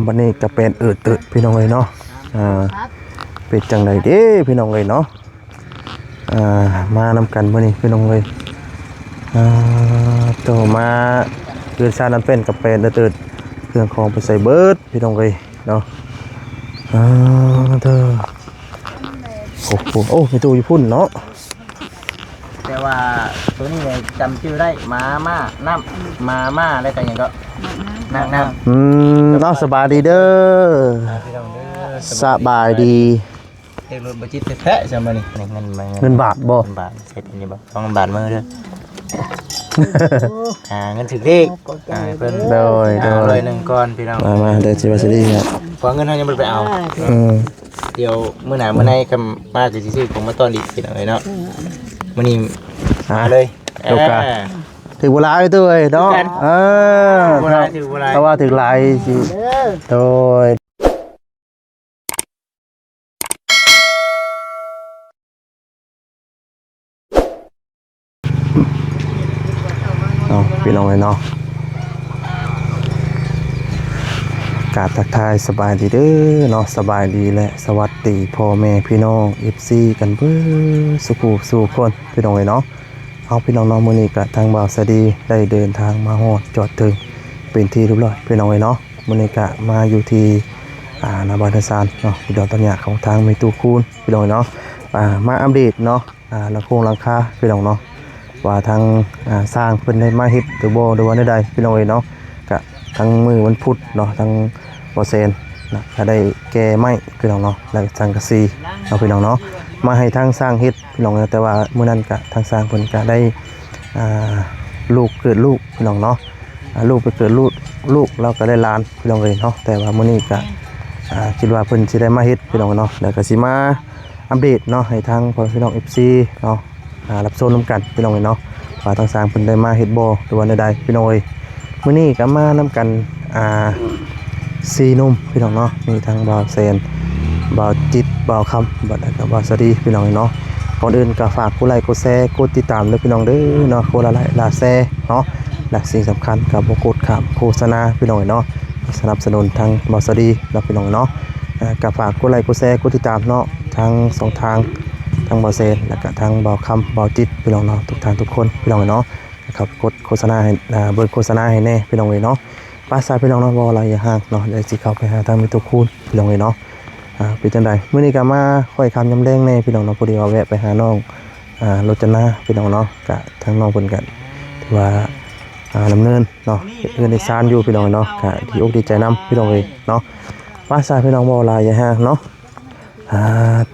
บัดนี้ก็เป็นตึดพี่น้องเลยเนาะเป็นจังไดเด้พี่น้องเลยเนาะมานำกันบัดนี้พี่น้องเลยโตมาคือชาน้ำเป็นกับเป็นตึดเครื่องของไปใส่เบิร์ดพี่น้องเลยเนาะเธอโอ้มีตู้อยู่พุ่นเนาะแต่ว่าตัวนี้เนี่ยจำชื่อได้มาม่าน้ำมาม่าแล้วก็ยังก็น้ำเนาะสบายดีเด้อสบายดีเทคโนโลยีแท้ๆใช่ไหมนี่เงินบาทบ่เงินบาทเสร็จนี่บ่ต้องเงินบาทมือเด้อเงินถึงเลขเพิ่นโดยเลย1ก้อนพี่น้องมาเดี๋ยวสิว่าสิดีครับพอเงินเฮายังบ่ไปเอาเดี๋ยวมื้อหน้ามื้อในคำมาสิซื้อผมมาตอนอีกพี่น้องเนาะมื้อนี้มาเลยโอกาสถึงเวลาตัวเอ้ยเนาะถึงเวลาเพราะว่าถึงหลายสิโดยพี่น้องเลยเนาะกราบทักทายสบายดีเด้อเนาะสบายดีและสวัสดีพ่อแม่พี่น้อง FC กันเบิ่สู่คนพี่น้องเลยเนาะเอาพี่น้องมื้อนี้ก็ทางบ่าวสะดีได้เดินทางมาฮอดจอดถึงเป็นที่เรียบร้อยพี่น้องเลยเนาะมื้อนี้ก็มาอยู่ที่หน้าบ้านทศเนาะพี่น้องตอนนี้ของทางมีตู้คูณพี่น้องเนาะมาอัปเดตเนาะหลังคาพี่น้องเนาะว่าทางสร้างเพิ่นได้มาเฮ็ดหรือบ่หรือว่าใดๆพี่น้องเอ้ยเนาะก็ทั้งมื้อวันพุธเนาะทั้งบ่เซนนะก็ได้แก้ไม้พี่น้องเนาะแล้วสังกะสีเนาะพี่น้องเนาะมาให้ทางสร้างเฮ็ดพี่น้องแต่ว่ามื้อนั้นก็ทางสร้างเพิ่นก็ได้ลูกเกิดลูกพี่น้องเนาะลูกไปเกิดลูกแล้วก็ได้หลานพี่น้องเอ้ยเนาะแต่ว่ามื้อนี้ก็คิดว่าเพิ่นสิได้มาเฮ็ดพี่น้องเนาะแล้วก็สิมาอัปเดตเนาะให้ทางพี่น้อง FC เนาะรับชมน้ำกันพี่น้องเนาะว่าทางสร้างเพิ่นได้มาเฮ็ดบ่หรือว่าใดๆพี่น้องมื้อนี้ก็มานํกัน4หนุ่มพี่น้องเนาะมีทางบ่าวแซนบ่าวจิตบ่าวคำบัดแล้วก็บ่าวสวัสดีพี่น้องเนาะก่อนอื่นก็ฝากกดไลค์กดแชร์กดติดตามด้วยพี่น้องเด้อเนาะคนละไลค์ละแชร์เนาะและสิ่งสำคัญก็บ่กดข้ามโฆษณาพี่น้องเนาะสนับสนุนทางบ่าวสวัสดีแล้วพี่น้องเนาะก็ฝากกดไลค์กดแชร์กดติดตามเนาะทาง2ทางทางบ่าวเซนแล้วก็ทางบ่าวคำบ่าวจิตพี่น้องเนาะทุกท่านทุกคนพี่น้องเนาะนะครับกดโฆษณาให้เบิดโฆษณาให้แน่พี่น้องเนาะป้าสายพี่น้องเนาะบ่อะไรอย่าห่างเนาะเดี๋ยวสิเข้าไปหาทางมีตัวคูณพี่น้องเนาะเป็นจังไดมื้อนี้ก็มาค่อยคำยำแรงแน่พี่น้องเนาะพอดีว่าแวะไปหาน้องรจนาพี่น้องเนาะก็ทางน้องเพิ่นก็ถือว่าดำเนินเนาะเฮ็ดในซานอยู่พี่น้องเนาะก็ดีอกดีใจนํพี่น้องเนาะป้าสายพี่น้องบ่อะไรอย่าห่างเนาะ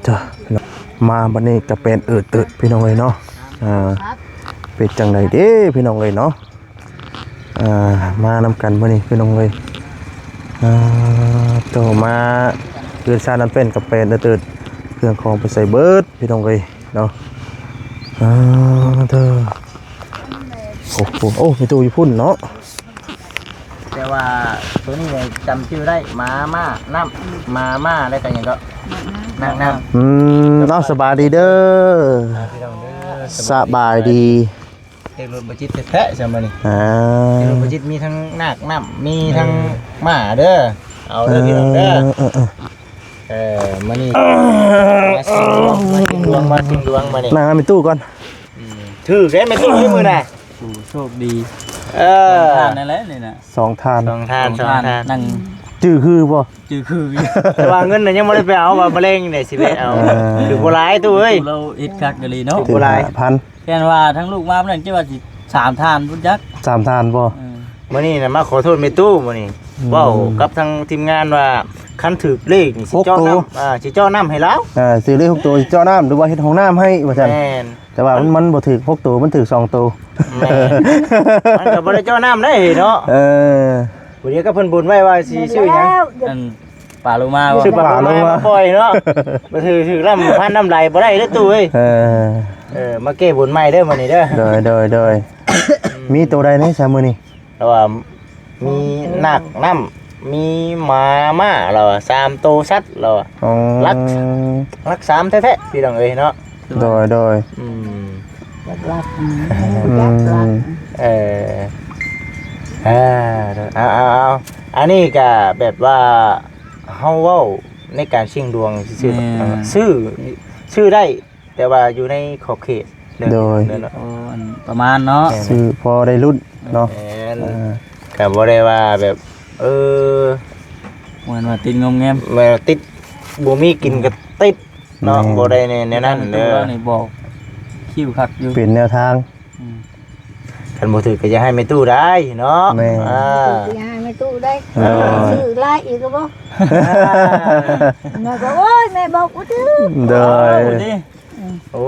จ้ะมาบัดนี้ก็เป็นตึดพี่น้องเนาะเป็นจังไดเด้พี่น้องเนาะมานำกันบัดนี้พี่น้องโตมาคือชาน้ำเป็นกับเป็นตึดเครื่องของไปใส่เบิร์ดพี่น้องเนาะเธอโอ้มีตู้อยู่พุ่นเนาะแต่ว่าตัวนี้เนี่ยจำชื่อได้มาม่าน้ำมาม่าแล้วก็ยังก็น้ำเนาะสบายดีเด้อสบายดีเทคโนโลยีแท้ๆใช่ไหมนี่เทคโนโลยีมีทั้งนาคน้ำมีทั้งหมาเด้อเอาเด้อพี่น้องเด้อมานี่มาชิมดวงมานี่นั่งในตู้ก่อนถือแค่ไม่ตู้ที่มือน่ะโชคดีทานนั่นแหละนี่นะ2ทานนั่งจื้อคือบ่จื้อคือแต่ว่าเงินน่ะยังบ่ได้ไปเอาว่าบ่เร่งได้สิไปเอาถือบ่หลายตู้เอ้ยเราอิดคักกะลีเนาะบ่หลาย1,000แค่ว่าทั้งลูกมามันจะว่าสิ3ทานพุ่นจัก3ทานบ่มื้อนี้น่ะมาขอโทษแม่ตู้มื้อนี้เว้ากับทางทีมงานว่าคันถูกเลขนี่สิเจาะน้ำสิเจาะน้ำให้แล้วสิเลข6ตัวเจาะน้ำหรือว่าเฮ็ดห้องน้ำให้ว่าซั่นแต่ว่ามันบ่ถูก6ตัวมันถูก2ตัวมันก็บ่ได้เจาะน้ำได้เนาะวันนี้ก็เพิ่นบุญไว้ว่าสิชื่อหยังอันป่าโลมาชื่อป่าโลมาปล่อยเนาะบ่ถือลำพันน้ำไหลบ่ได้เด้อตู้เอ้ยมาแก้บุญใหม่เด้อมื้อนี้เด้อโดยมีตัวใดในซะมื้อนี้แต่ว่ามีนาคน้ำมีหมาม่าเรา3ตัวสัตว์เรารัก3แท้ๆพี่น้องเอ้ยเนาะโดยรัก เอาอันนี้ก็แบบว่าเฮาเว้าในการเสี่ยงดวงชื่อได้แต่ว่าอยู่ในขอบเขตเนาะ โอ้อันประมาณเนาะ ซื้อพอได้รุ่นเนาะ ก็บ่ได้ว่าแบบเหมือนว่าติดงอมแงม มาติดบ่มีกินก็ติดเนาะบ่ได้ในนั้นเด้อ นี่บอกคิวคักอยู่ เปลี่ยนแนวทาง คันบ่ถือก็จะให้แม่ตู้ได้เนาะ ยายไม่ตู้ได้ซื้อลายอีกก็บ่แม่ก็โอ้ยแม่บอกกูตื้อ โดย โอ้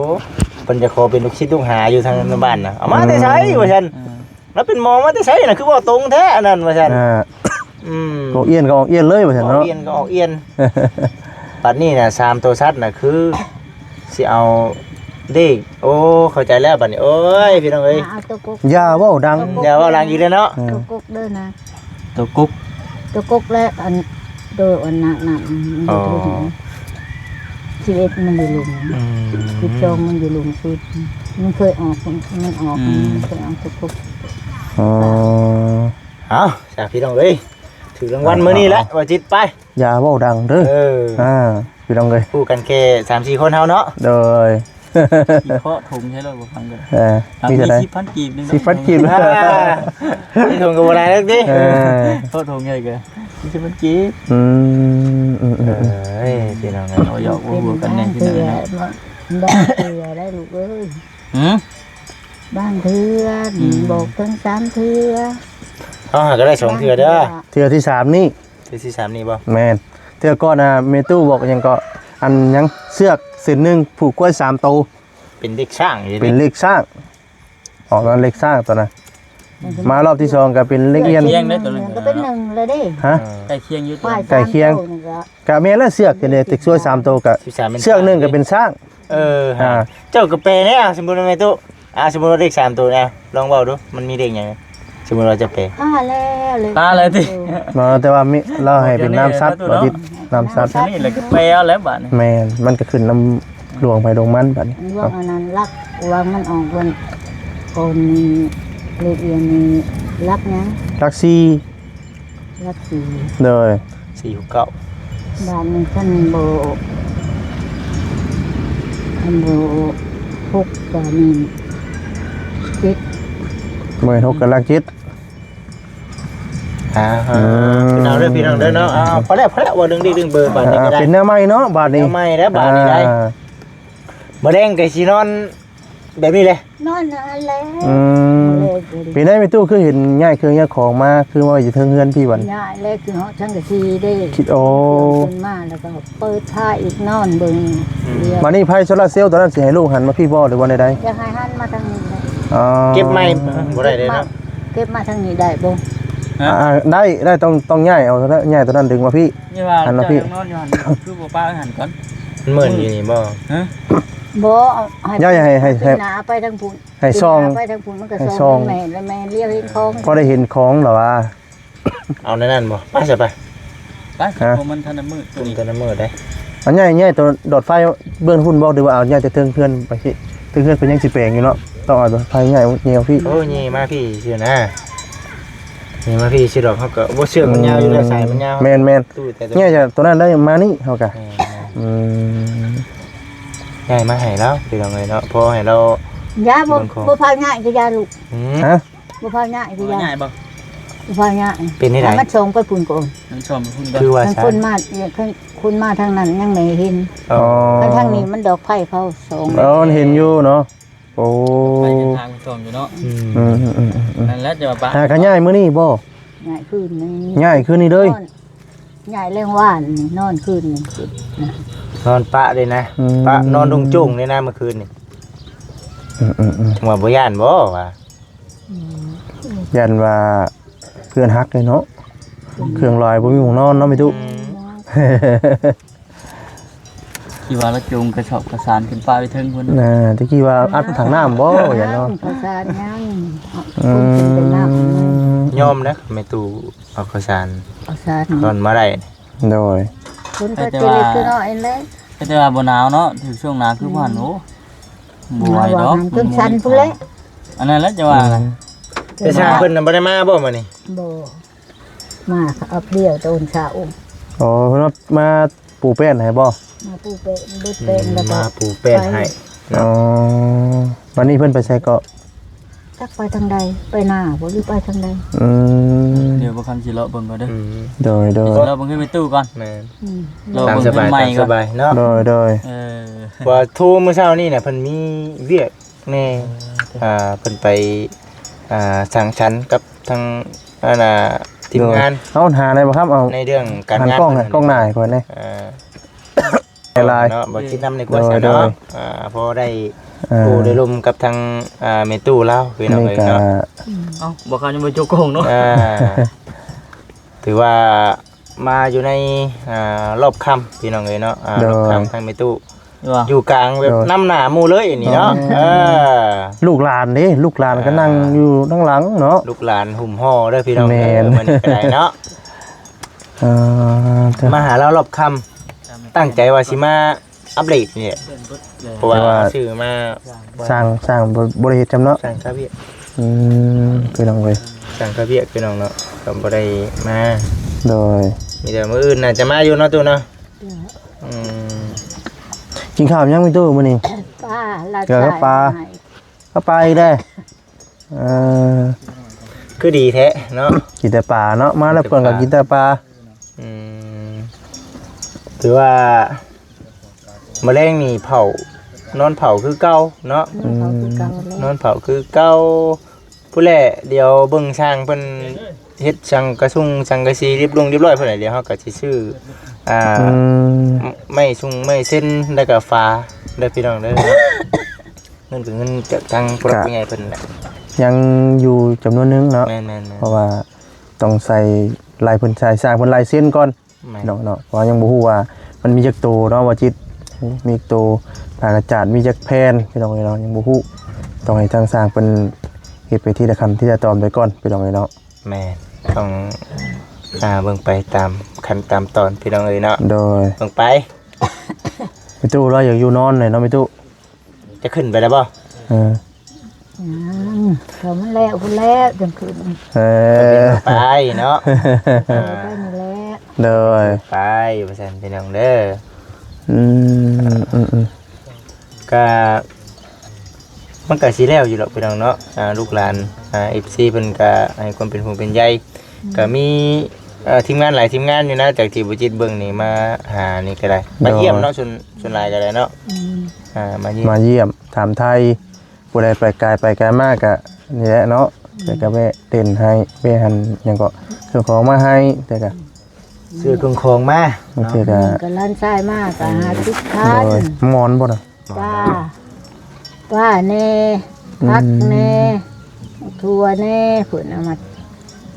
เพิ่นจะขอเป็นลูกศิษย์ลูกหาอยู่ทางบ้านน่ะเอามาแต่ไสว่าซั่นแล้วเป็นหมอมาแต่ไสน่ะคือบ่ตรงแท้อันนั้นว่าซั่นก็เอียนก็ออกเอียนเลยว่าซั่นเนาะ เอียนก็ออกเอียนปัดนี้น่ะ3ตัวชัดน่ะคือสิเอาเด็กโอ้เข้าใจแล้วบัดนี้โอ้ยพี่น้องเอ้ย เอาตัวกุ๊ก อย่าเว้าดัง อย่าว่าลังอีกเลยเนาะ ตัวกุ๊กเด้อนะ ตัวกุ๊ก ตัวกุ๊กและอันโดยอันหนักชีวิตมันอยู่ลุมคือจองมันอยู่ลุมสุดมันเคยออกมันออกมันเคยออกตัวกุ๊ก อ๋อ เอาจากพี่น้องเอ้ยถือรางวัลมื้อนี้แหละว่าจิตไป อย่าเว้าดังเด้อพี่น้องเอ้ย พูดกันแค่3-4คนเฮาเนาะ โดย ที่เคาะถุงใช่แล้วบ่ฟังกัน มีเท่าใด 10,000กีบนึง 10,000กีบ นี่ทงก็บ่ได้แล้วดิ เคาะถุงใหญ่ก็10,000กีบ พี่น้อง เอาหยอกหัวกันแน่พี่น้อง ได้เถื่อได้ลูกเอ้ย บ้านเถื่อบอกทั้ง3เถื่อ เฮาหาก็ได้2เทื่อเด้อ เทื่อที่3นี่ เทื่อที่3นี่บ่ แม่นเทื่อก่อนเมตู้บอกยังก็อันยังเสือกเส้นนึงผูกกล้วย3ตัว เป็นเด็กช่างอยู่ เป็นเลขสร้างออกนั้นเลขสร้างตัวนั้นมารอบที่2ก็เป็นเลขเอียน ก็เป็น1เลยเด้ ฮะ ใกล้เคียงอยู่ตัว ใกล้เคียง กะแม่นแล้วเสือกกันเลยตึกซวย3ตัวกะเสือกนึงก็เป็นสร้าง เจ้าก็แปลแน่สมมุติว่าแม่ตู้สมมุติว่าเด็ก3ตัวนะลองเว้าดูมันมีเด็กหยังสมมุติว่าจะแปล แล้วเลย ตาเลยติ มาแต่ว่ามีเราให้เป็นน้ำซัดบ่ติดน้ำซัด นี่แหละก็แปลแล้วบัดนี้ แม่นมันก็ขึ้นน้ำหลวงไปลงมันบัดนี้ ว่าอันนั้นรักวางมันออกคนเรียนนี่รักนะ ลักซี รักสี เลย 469 บ้านนี้ท่านโบพกกามีจิต มื้อ6ก็ลักจิต พี่น้องเด้อพี่น้องเด้อเนาะพอแล้วว่าดึงเบอร์บัดนี้ก็ได้ เป็นแนวใหม่เนาะบาดนี้ แนวใหม่แล้วบาดนี้ได้บ่แดงก็สินอนแบบนี้เลย นอนอะไร ปีนี้มีตู้คือเห็นง่ายคือง่ายของมาคือว่าอยู่เทิงเฮือนพี่วัน ง่ายเลยคือเหาะช่างกะซีได้ คิดโอ้ ขึ้นมาแล้วก็เปิดผ้าอีกนอนเบิ่ง มานี่ไพ่โซลาร์เซลล์ตอนนั้นสิให้ลูกหันมาพี่บ่หรือว่าใด จะให้หันมาทางนี้ได้ ๆอ๋อ เก็บไม้บ่ได้เลยเนาะ เก็บมาทางนี้ได้บ่ ได้ต้องง่ายเอาแล้วง่ายตอนนั้นดึงมาพี่ นี่ว่าจะนอนอยู่หั่นคือบ่ป้าหันก่อน มันเหมือนอยู่นี่บ่ บ่ให้หนาไปทางพุ่น ให้ซอง ไปทางพุ่นมันก็ซองแม่แล้วแม่เลี้ยวเห็นของ พอได้เห็นของเหรอวะ เอาในนั้นบ่ไปซะไป ไปบ่มันทันมืดตัว ตุ่ม นี้ ตัวน้ำมือได้ อันง่ายตัวดอดไฟเบื้องหุ่นบอกดีว่าเอาง่ายแต่เทิงเพื่อนไปสิเทิงเพื่อนเป็นยังสิแปลงอยู่เนาะต้องเอาตัวไฟง่ายเงี้ยพี่ โอ้นี่มาพี่ชื่อนะนี่มาพี่ชื่อดอกเขาก็บ่เชือกมันยาวอยู่แล้วสายมันยาว แมน ตู้แต่ ง่ายจะตัวนั้นได้มานี่เฮากะ ง่ายมาให้แล้วพี่น้องเอ้ยเนาะพอให้เรา ยาบ่พาง่ายคือยาลูก ฮะ บ่พาง่ายคือยา ง่ายบ่ บ่พาง่าย เป็นที่ไหน มันส่งไปพุ่นก่อน มันชมคุณก็ คือว่า ทาง ซะ คุณมาทางนั้นยังไม่เห็น อ๋อ ทางนี้มันดอกไผ่เขาส่ง เห็นอยู่เนาะโอ้ ไปทางชมอยู่เนาะ นั่นแหละจะมาปะ หากันง่ายมื้อนี้บ่ ง่ายขึ้นนี่ ง่ายขึ้นนี่เลย ง่ายแรงว่านนอนขึ้นนี่ นอนปะเลยนะปะนอนดงจุ่งเลยนะเมื่อคืนนี่ว่าบ่ย่านบ่ว่า ยันว่าเพื่อนฮักเลยเนาะเครื่องลอยบ่มีหมู่นอนเนาะไม่ตุ ที่ว่าเราจูงกระสอบกระสานขึ้นฟ้าไปถึงพุ่น ตะกี้ว่าอัดถังน้ำบ่อย่างเนาะ ภาษายังคุณเป็นน้ำ ยอมนะแม่ตู่เอาข้าวสาร ภาษา ตอนมาได้ โดย คุณก็จะเล็กก็น้อยเลย แต่ว่าบ่หนาวเนาะถึงช่วงหนาวคือบ่หันโอ้บ่ไหวดอก จนชันพุ่นเลย อันนั้นแหละจะว่า แต่ช่างเพิ่นน่ะบ่ได้มาบ่มื้อนี้ บ่มาอับเดียวโดนสาว อ๋อเพิ่นมาปูแป้นให้บ่ มาปูเป็นบุดเป็นแล้วก็ มาปูแป้นให้ อ๋อวันนี้เพิ่นไปใช้เกาะ จักไปทางใดไปหน้าบ่หรือไปทางใด อืม เดี๋ยวบ่คันสิเลาะเบิ่งก่อนเด้อ โดย สิเลาะเบิ่งขึ้นไปตู้ก่อน แม่น อืม เรา ตาม เบิ่ง ส ขึ้ บาน ย ใหม่ ตาม ก่ ส อน บายเนาะ โดย เออ ว่าโทรมื้อเช้านี่เนี่ยเพิ่นมีเวียกแน่เพิ่นไปสั่งชั้นกับทางทีมงาน เอาหาอะไรบ่ครับเอา ในเรื่องการ หัน งาน กล้องให้กล้องหน้าให้ก่อนเด้ ลาย เนาะบ่คิดนำในกว่าซะ โดย เนาะพอได้ อ่า โอ้ได้ลมกับทางเมตู้แล้วพี่น้อง นี่ เอ้ย ก็ เนาะ เอ้าบ่คันยังบ่โจกโกงเนาะ ถือว่ามาอยู่ในรอบค่ำพี่น้องเอ้ยเนาะรอบค่ำทางเมตู้ ว่า อยู่กลางแบบน้ำหนาหมู่เลยอันนี้เนาะลูกหลานเด้ลูกหลานก็นั่งอยู่ข้างหลังเนาะ ลูกหลานหุ่มห่อเด้อพี่น้อง แม่ เอ้ย น มื้อนี้ก็ได้เนาะ มาหาเรารอบค่ำตั้งใจว่าสิมาอัปเดตนี่เพราะว่าชื่อมา สร้างบริเหตุจำเนาะ สั่งคาเวีย พี่น้องเว้ย สั่งคาเวียพี่น้องเนาะก็บ่ได้มา โดย มีแต่มื้ออื่นน่ะจะมาอยู่เนาะตู้เนาะอืม กินข้าวยังไม่ตู้มื้อนี้ ป้าลา เดี๋ยวก็ปลา ให้ ก็ไปได้เออ คือดีแท้เนาะ กินแต่ปลาเนาะมาแล้วเพิ่นก็กินแต่ปลา อืมถือว่าแมลงนี่เผานอนเผาคือเก่าเนาะ เขาคือเก่าแล้ว นอนเผาคือเก่าผู้แลเดี๋ยวเบิ่งช่างเพิ่นเฮ็ดช่างกระซุ่งช่างกระซีเรียบร้อยเพิ่นน่ะเดี๋ยวเฮาก็สิซื้อไม่ซุ่งไม่เส้นแล้วก็ฟ้าเด้อพี่น้องเด้อเงินเป็นเงินจากทางผู้รับผู้ใหญ่เพิ่นแหละ ยังอยู่จำนวนนึงเนาะ แม่นๆ เพราะว่าต้องใส่ลายเพิ่นใส่สร้างเพิ่นลายเส้นก่อน ๆแม่น เนาะเพราะยังบ่ฮู้ว่ามันมีจักโตเนาะว่าจิตมีโตปากกระจาดมีจักแผ่นพี่น้องเนาะยังบ่ฮู้ต้องให้ทางสร้างเพิ่นเฮ็ดไปทีละขั้นที่ละตอนไปก่อนพี่น้องเนาะ แม่นต้องเบิ่งไปตามขั้นตามตอนพี่น้องเอ้ยเนาะ โดย เบิ่งไป ไปตู้เราอยากอยู่นอนหน่อยเนาะไปตู้ จะขึ้นไปแล้วบ่ เออ เขามันแล้วพุ่นแล้วจังคืน เออ ไปเนาะ ไปนี่แหละ โดย ไปว่าซั่นพี่น้องเด้อ อืม ก็มันก็สิแล้วอยู่หรอกพี่น้องเนาะลูกหลานFC เพิ่นก็ให้ความเป็นห่วงเป็นใยก็มีทีมงานหลายทีมงานอยู่นะจากที่บ่จิตเบิ่งนี่มาหานี่ก็ได้มาเยี่ยมเนาะส่วนหลายก็ได้เนาะมาเยี่ยม มาเยี่ยมถามไทยผู้ใดไปไกลมากก็นี่แหละเนาะแต่ก็แวะเต้นให้แวะหันหยังก็เครื่องของมาให้แต่ก็ ซื้อเครื่องของมา บางทีก็ ก็ล้านทรายมากก็หาทิศทา โด น ยหมอนบ่น่ะ ป้าแน่พักแน่ทัวแน่ผุนเอามา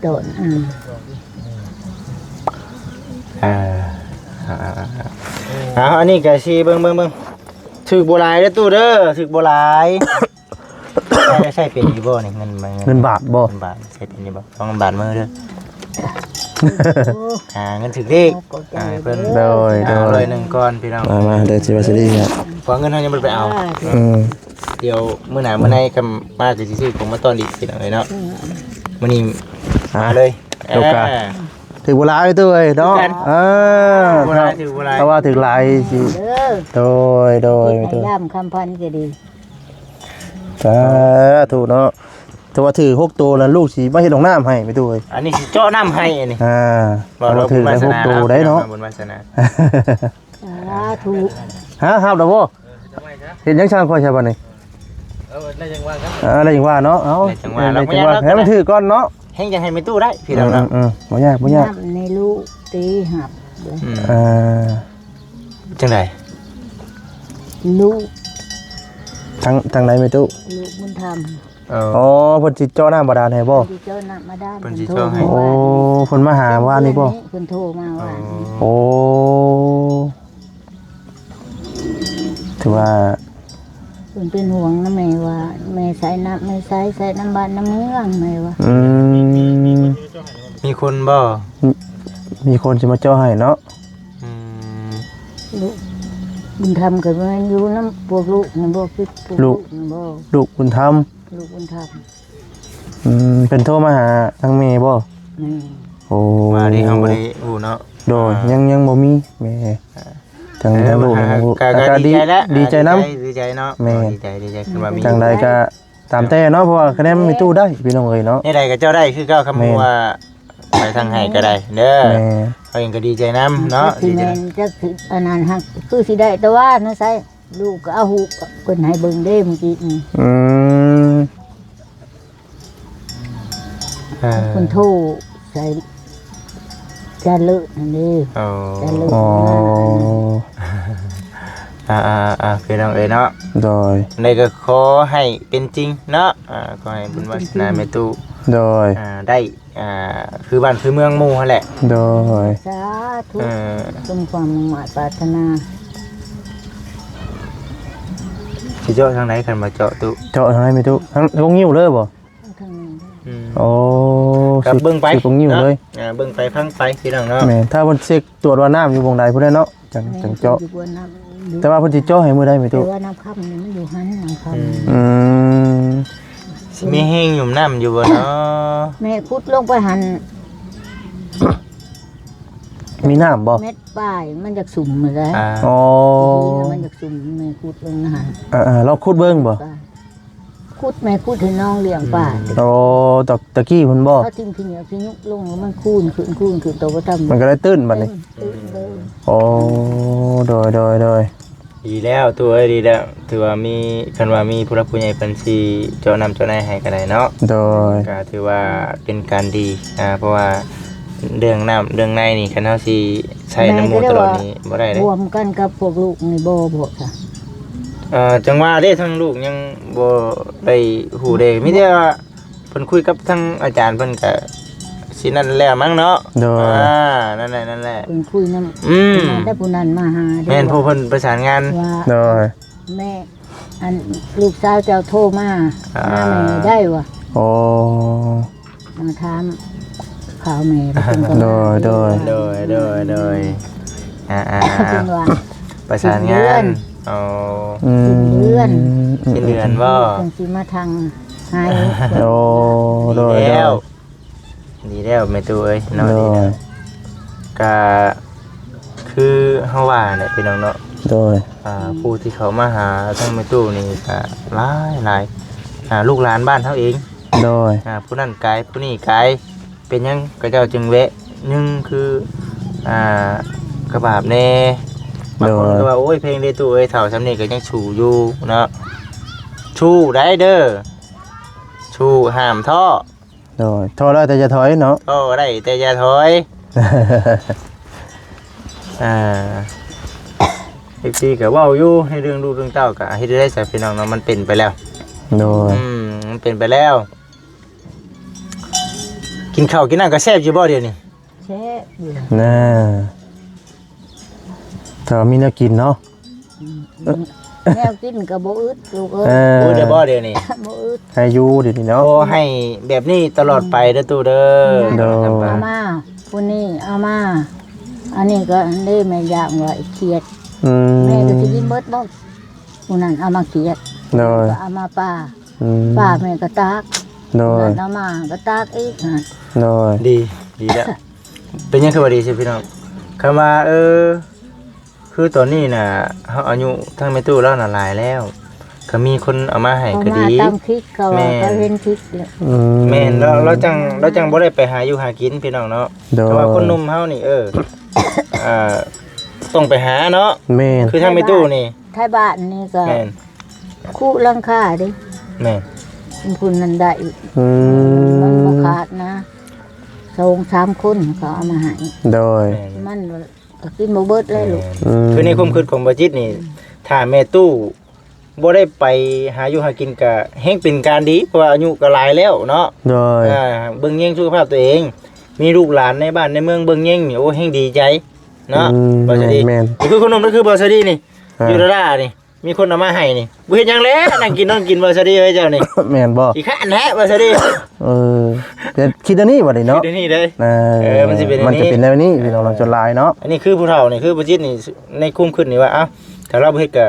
โดนอันนี้ก็สิเบิ่งถึกบ่หลายเด้อตู้เด้อถึกบ่หลายใช้เป็นอยู่บ่นี่เงินมา เงินบาทบ่ เงินบาทใช้เป็นอยู่บ่ต้องเงินบาทมือเด้อเงินถึกเลขเพิ่น โดย เลยหนึ่งก้อนพี่น้อง มาเดี๋ยวสิว่าสิได้ครับ เพราะเงินเฮายังบ่ได้ไปเอา เดี๋ยวมื้อหน้ามื้อไหนก็มาจะสิซื้อผมมาต้อนอีกพี่น้องเลยเนาะมื้อนี้มาเลย ถึงเวลาไอ้ตู้เอ้ยเนาะบ่หลายถือบ่หลาย เพราะว่าถึงหลายสิ เด้อ โดย ให้ย่ำคำพันก็ดี ถูกเนาะแต่ว่าถือ6ตัวแล้วลูกสิมาเฮ็ดของน้ำให้ไปตู้เอ้ย อันนี้สิเจาะน้ำให้อันนี้ เราถือได้6ตัวได้เนาะ บุญวาสนา สาธุ ครับดอกบ่เห็นยังช่างค่อยใช่บ่นี่ได้จังว่าเนาะเอ้าได้จังว่าให้มันถือก่อนเนาะ แห้งจะให้ไม่ตู้ได้พี่น้องเนาะ บ่ยาก น้ำในลูกตีหับ จังได๋ ลูก ทางไหนไม่ตู้ ลูกบุญธรรม อ๋อเพิ่นสิเจาะน้ำบาดาลให้บ่ ที่เจ้าน้ำมาได้ โอ้เพิ่นมาหาว่านี่บ่ เพิ่นโทรมาว่า โอ้ถือว่า เพิ่นเป็นห่วงนะแม่ว่าแม่ใส่น้ำไม่ใส่น้ำบ้านน้ำเมืองแม่ว่า มีคนบ่ มีคนสิมาเจาะให้เนาะ ลูกบุญธรรมก็มันอยู่น้ำพวกลูกนี่บ่คือลูกบ่ ลูกบุญธรรม ลูกบุญธรรม เป็นโทรมาหาทางเมย์บ่ นี่ โอ้ มาที่เฮาบ่ได้ฮู้เนาะ โดยยังบ่มีแม่ทางลูกทางลูก ก็ดีใจแล้ว ดีใจนํ ดีใจเนาะ แม่ ดีใจขึ้นมามี ทางใดก็ตามแต่เนาะเพราะว่าคะแนนมันมีตู้ได้พี่น้องเอ้ยเนาะ นี่ใดก็เจ้าได้คือเก้าคำว่าไปทางให้ก็ได้เด้อ แม่ เขาเองก็ดีใจนํเนาะ สิ ดีใจ แม่นจะสิอันนั้นฮักคือสิได้แต่ว่านะไสลูกก็เอาหูเพิ่นให้เบิ่งเด้เมื่อกี้นี่ อืม เพิ่นโทรใส่จะเลอะนั่นเด้ โอ้ จะเลอะ อ๋อ พี่น้องเอ้ยเนาะ โดย ในก็ขอให้เป็นจริงเนาะขอให้บุญวาสนาแม่ตู้ โดย ได้คือบ้านคือเมืองหมู่หั่นแหละ โดย สาธุ เออ สมความมุ่งหมายปรารถนา สิเจาะทางไหนกันมาเจาะตู้ เจาะทางไหนไม่ตู้ทางกงยิ้วเลยบ่ ทั้งนี้ โอ้ กับเบิ่งไป สิกงยิ้วเลย เบิ่งไปพังไปพี่น้องเนาะ แม่ถ้าเพิ่นเช็คตรวจว่าน้ำอยู่วงใดพุ่นได้เนาะจังเจาะ อยู่บนน้ำ แต่ว่าเพิ่นสิเจาะให้มื้อใดไม่ แต่ ตู้ ว่าน้ำค่ำนี่มันอยู่หันน้ำค่ อืม สิมีแห้งหยุ่มน้ำอยู่บ่เนาะ ำแม่คุดลงไปหัน มีน้ำบ่ เม็ดป้ายมันจากสุ่มเลย อ๋อ มันจากสุ่มแม่คุดลงนะฮะ เราขุดเบิ่งบ่ คุดแม่คุดให้น้องเลี้ยงป้า โอ้ตะกี้เพิ่นบ่ เขาทิ้งขี้เหนียวขี้ยุกลงแล้วมันคูนขึ้นตัวประจำ มันก็ได้ตื้นบัดนี้ ตื่นเลย โอ้โดย ดีแล้วตัวเอ้ยดีแล้วถือว่ามีคันว่ามีผู้รับผู้ใหญ่เพิ่นสิเจาะน้ำเจาะในให้ก็ได้เนาะ โดย ก็ถือว่าเป็นการดีเพราะว่าเรื่องน้ำเรื่องในนี่คันเฮาสิใช้น้ำมูกตลอดนี่บ่ได้เด้ รวมกันกับพวกลูกในบ่บ่ค่ะ จังว่าเด้ทั้งลูกยังบ่ได้ฮู้เด้มีแต่ว่าเพิ่นคุยกับทั้งอาจารย์เพิ่นก็สินั่นแล้วมั้งเนาะ โดย นั่นแหละ เพิ่นคุยน้ำ อืม ได้ผู้นั้นมาหา แม่นผู้เพิ่นประสานงาน ว่า โดย แม่อันลูกสาวเจ้าโทรมาหาแม่ได้วะ โอ้ มาถามข่าวแม่เพิ่นก็ โดย โดยเพิ่นว่าประสานงานเอา สิ้นเดือน สิ้นเดือนบ่ เพิ่นสิมาทางหาย โอ้โดย ดีแล้วแม่ตู้เอ้ยเนาะ โด ดี ย นะก็คือเฮาว่าเนี่ยพี่น้องเนาะ โดย ผู้ที่เขามาหาทั้งแม่ตู้นี่ก็หลายลูกหลานบ้านเฮาเอง โดย ผู้นั้นไกลผู้นี้ไกลเป็นหยังก็เจ้าจึงแวะหนึงคือกระบาบแน่บางคนก็ว่าโอ้ยเพลงเดตู้เอ้ยเฒ่าซำนี้ก็ยังชูอยู่เนาะชูได้เด้อชูห้ามท่อ โดยโทรแล้วแต่จะถอยเนาะ ท่อได้แต่อย่าถอยอีกทีก็เว้าอยู่ให้เรื่องลูกเรื่องเต้าก็เฮ็ดได้ใส่พี่น้องเนาะมันเป็นไปแล้ว โดย มันเป็นไปแล้ว กินข้าวกินน้ำก็แซ่บอยู่บ่เดี๋ยวนี้ แช่อยู่ น่าถ้ามีแนวกินเนาะ แนวกินก็บ่อึดลูกเอ้ เอย โอ้เดี๋ยวบ่เดี๋ยวนี้ บ่อึด ให้อยู่เดี๋ยวนี้เนาะ โอ้ให้แบบนี้ตลอดไปเด้อตู้เด้อ เด้อ เอามาผู้นี้เอามาอันนี้ก็ได้แม่ย่างว่าเครียด อืม แม่ก็สิกินเบิดบ่ผู้นั้นเอามาเครียด โดย ก็เอามาป้า อืม ป้าแม่ก็ตาก โดย เอามาก็ตากอีกฮะ โดย ดีแล้ว เป็นยังคือว่าดีใช่พี่น้องคำว่าคือตอนนี้น่ะเฮาอายุทั้งแม่ตู้แล้วน่ะหลายแล้วก็มีคนเอามาให้ เอา ก็ มา ดี ตามคลิกเขา แม่ ก็เห็นคลิกเนี่ย อืม แม่นเราจังบ่ได้ไปหาอยู่หากินพี่น้องเนาะ โดย แต่ว่าคนหนุ่มเฮานี่ต้องไปหาเนาะ แม่น คือทางแม่ตู้นี่ ไทยบ้านนี่ก็ แม่น คู่ลังค่าดิ แม่น พุ่นนั้นได้อีก อื มันบ่ ม ขาดนะ2-3คนเขาเอามาให้ โดย แม่น มันก็กินบ่เบิดเลยลูก คือในความคิดของบ่จิตนี่ถ้าแม่ตู้บ่ได้ไปหาอยู่หากินก็แฮงเป็นการดีเพราะว่าอายุก็หลายแล้วเนาะ โดย เบิ่งแย่งสุขภาพตัวเอง มีลูกหลานในบ้านในเมืองเบิ่งแย่งนี่โอ้แฮงดีใจเนาะบ่ซะดี แม่น นี่คือขนมนั่นคือบ่ซะดีนี่อยู่ดารานี่มีคนเอามาให้นี่บ่เฮ็ดหยังแล้วนั่งกินนอนกินบ่ซะดีเอ้ยเจ้านี่ แม่นบ่ อีกข้านแหละบ่ซะดี เออจะคิดอันนี้บ่ได้เนาะ เดี๋ยวนี้เด้อ มันสิเป็นอันนี้ มันจะเป็นแนวนี้พี่น้องเราจนลายเนาะ อันนี้คือผู้เฒ่านี่คือบ่จิตนี่ในคุ้มขึ้นนี่ว่าเอ้าถ้าเราบ่เฮ็ดก็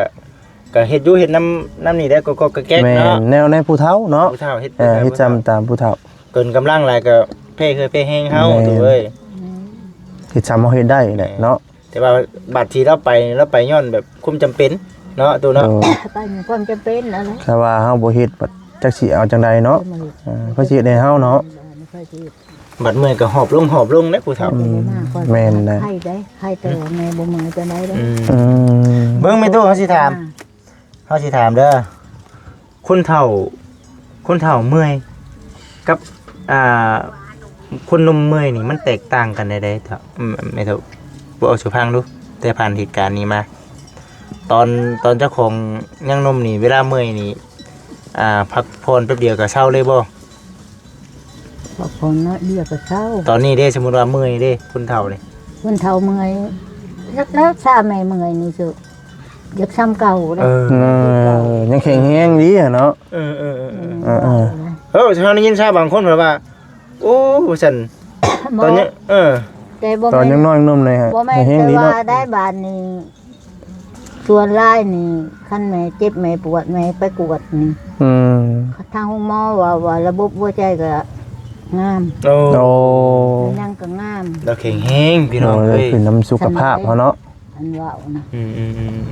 ก็เฮ็ดอยู่เฮ็ดน้ำนี่ได้ก็แก๊ก แม่ เนาะ แนวในผู้เฒ่าเนาะ ผู้เฒ่าเฮ็ด เฮ็ดจำตามผู้เฒ่า เกินกำลังหลายก็เพ่เคยเพ่แห้งเฮาถูกเว้ย เฮ็ดจำเฮาเฮ็ดได้แหละเนาะ แต่ว่าบัดที่เราไปย้อนแบบคุมจำเป็นเนาะตัวเนาะ ไปมีความจำเป็นอะไร ถ้าว่าเฮาบ่เฮ็ดบัดจักสิเอาจังใดเนาะเพิ่นสิเฮ็ดให้เฮาเนาะ บัดเมื่อยก็หอบลงเด้ผู้เฒ่า แม่นนะ ให้ได้ให้แต่แม่บ่มือจะได้เด้ อืม เบิ่งไม่ตู้เขาสิถามเด้อคนเฒ่าเมื่อยกับคนหนมเมื่อยนี่มันแตกต่างกันได้เถอะไม่ถูกบ่เอาสุพังดูแต่ผ่านเหตุการณ์นี้มา ตอนเจ้าของยังนมนี่เวลาเมื่อยนี่พักผ่อนแป๊บเดียวก็เช้าเลยบ่ พอคนเนาะเดียวก็เช้า ตอนนี้เด้สมมุติว่าเมื่อยเด้คนเฒ่านี่ คนเฒ่าเมื่อยแล้วซาแม่เมื่อยนี่สุอยากซ้ำเก่าเด้ ยังแข็งแรงดีอะเนาะ เออ ๆ ชาวนี้ยินชาวบางคนแบบว่าโอ้ฉันตอนนี้แต่บ่ ตอน แม่ ยังน้อยนุ่มเลยฮะ บ่แม่น แห้ง แต่ ดี ว่า เนาะ ได้บาดนี้ส่วนร้ายนี่คันแม่เจ็บแม่ปวดแม่ไปกวดนี่ อืม ทางหมอว่าระบบหัวใจก็งาม โอ้ โอ้ ยังก็งาม เราแข็งแห้งพี่น้อง เล เอ้ ย ย คือน้ำสุขภาพเขาเนาะ อันว่านะ อืม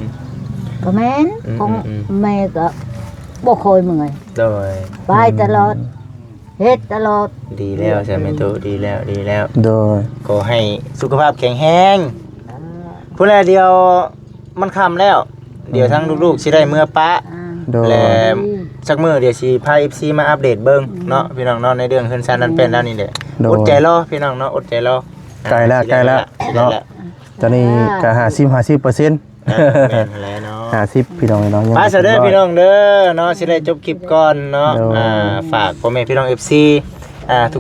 ก็แม่น อืม ของ อืม แม่ก็บ่เคยเมื่อย โดย ไปตลอดเฮ็ดตลอด ดีแล้วใช่ไหมตุดีแล้ว โดย ก็ให้สุขภาพแข็งแรงพูดแล้วเดียวมันค่ำแล้ว เดี๋ยวทั้งลูกๆสิได้เมื่อปะ โดย และสักมื้อเดี๋ยวสิพา FC มาอัปเดตเบิ่งเนาะพี่น้องเนาะในเรื่องขึ้นซันนั้นเป็นแล้วนี่แหละ โด อย ดใจรอพี่น้องเนาะอดใจรอ ใกล้แล้วเนาะตอนนี้ก็50% แม่นแล้วเนาะ 50พี่น้องเนาะยัง มาเสด็จพี่น้องเด้อเนาะสิได้จบคลิปก่อนเนาะ โดย ฝากพ่อแม่พี่น้อง FC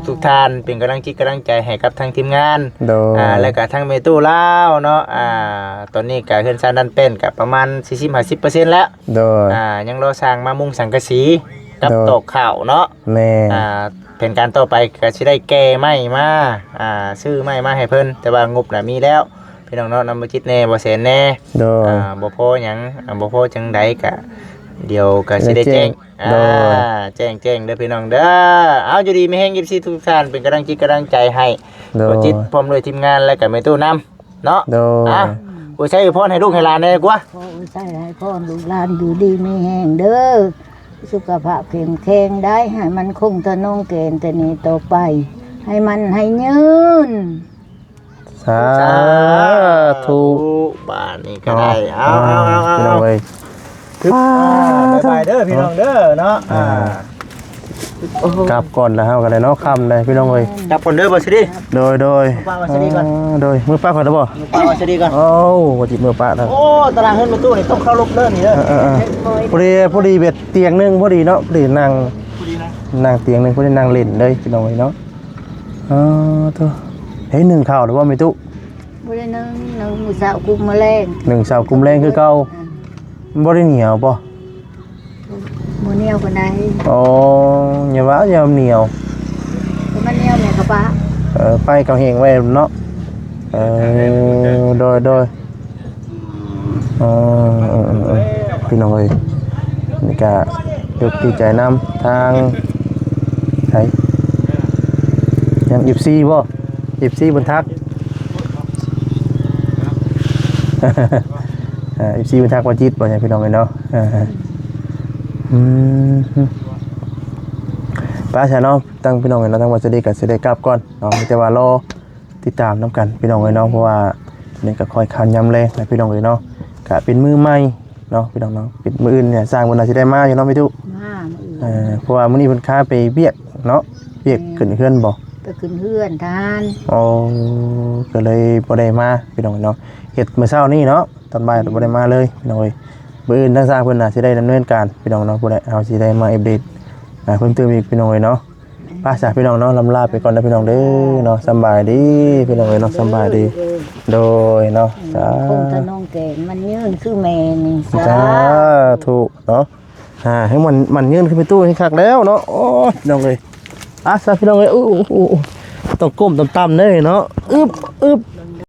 ทุกท่านเป็นกำลังจิตกำลังใจให้กับทางทีมงาน โดย แล้วก็ทางเมตู้ลาวเนาะตอนนี้ก็ขึ้นซานดันเป็นกับประมาณ 40-50% แล้ว โดย ยังรอสร้างมามุงสังกะสีกับ โดย ตอกข้าวเนาะ แม่ เป็นการต่อไปก็สิได้แก้ไม้มาซื้อไม้มาให้เพิ่นแต่ว่างบน่ะมีแล้วพี่น้องเนาะนำมาคิดแน่บ่แสนแน่ โดย บ่พอหยังบ่พอจังใดก็เดี๋ยวก็สิได้แจ้ง โดย แจ้งเด้อพี่น้องเด้อเอาอยู่ดีมีแฮงยิบซีทุกท่านเป็นกำลังจิตกำลังใจให้ โด บ่ ย จิตพร้อมด้วยทีมงานและก็แม่ตู้นำเนาะ โดย อวยชัยอวยพรให้ลูกให้หลานแน่กว่า ขอใส่ให้พ่อลูกหลานอยู่ดีมีแห้งเด้อสุขภาพแข็งแรงได้ให้มันคงตะนงเกณฑ์แต่นี้ต่อไป ให้มันให้ยืน สาธุ บ้านนี้ก็ได้เอา พี่น้องเอ้ย บ๊ายบายเด้อพี่น้องเด้อเนาะ กลับก่อนแล้วเฮากันเลยเนาะค่ำเลยพี่น้องเอ้ย กลับก่อนเด้อบ่สิดิ โดย ป้าว่าสิดีก่อน โดยมือป้าก่อนได้บ่ ป้าว่าสิดีก่อน โอ้บ่จิมือป้าแล้ว โอ้ตารางเฮือนแม่ตู้นี่ต้องเข้าลบเด้อนี่เด้อ พอดีเบ็ดเตียงหนึงพอดีเนาะพอดีนั่งเตียงหนึงพอดีนั่งเล่นเลยพี่น้องเอ้ยเนาะโธ่เฮ้ย1ข้าวหรือว่าไม่ตุ บ่ได้นึงมื้อเช้ากุมแมลง 1เช้ากุมแรงคือเก่าบ่ได้เหนียวบ่ บ่เหนียวปานใด อ๋ออย่าว่าอย่าเหนียว แต่มันเหนียวแม่ก็ปะ ไปกับเฮงไว้เนาะโดยพี่น้องเอ้ยนี่ก็ยกดีใจนำทางไสยัง24บ่24บนทัก24บนทักว่าจิตบ่ใช่พี่น้องเอ้ยเนาะป้าชาเนาะตั้งพี่น้องเอ้ยเนาะทั้งวันจะได้กับสิได้กลับก่อนเนาะมีแต่ว่ารอติดตามนํกันพี่น้องเอ้ยเนาะเพราะว่านี่ก็คอยคันยำแลนะพี่น้องเอ้ยเนาะก็เป็นมือใหม่เนาะพี่น้องเนาะเป็นมืออื่นเนี่ยสร้างบนน่าสิได้มาอยู่เนาะพี่ทุ มามื้อ เพราะว่ามื้อนี้เพิ่นค้าไปเวียกเนาะเวียกขึ้นเฮือนบ่ ไปขึ้นเฮือนทาน อ๋อก็เลยบ่ได้มาพี่น้องเอ้ยเนาะเฮ็ดมื้อเช้านี้เนาะตอนบ่ายบ่ได้มาเลยพี่น้องเอ้ยมื้ออื่นทางสร้างเพิ่นน่ะสิได้ดำเนินการพี่น้องเนาะบ่ได้เฮาสิได้มาอัปเดตเพิ่มเติมอีกพี่น้องเอ้ยเนาะป้าสาพี่น้องเนาะลำลาไปก่อนนะพี่น้องเด้อเนาะสำบายดีพี่น้องเอ้ยเนาะสำบายดีโดยเนาะสา คงตะนงเกณฑ์มันยืนคือแม่นี่ สาธุเนาะให้มันยืนขึ้นไปตู้ให้คักแล้วเนาะโอ้ยพี่น้องเอ้ยสาพี่น้องเอ้ยต้องก้มต่ำๆเด้อเนาะอึบ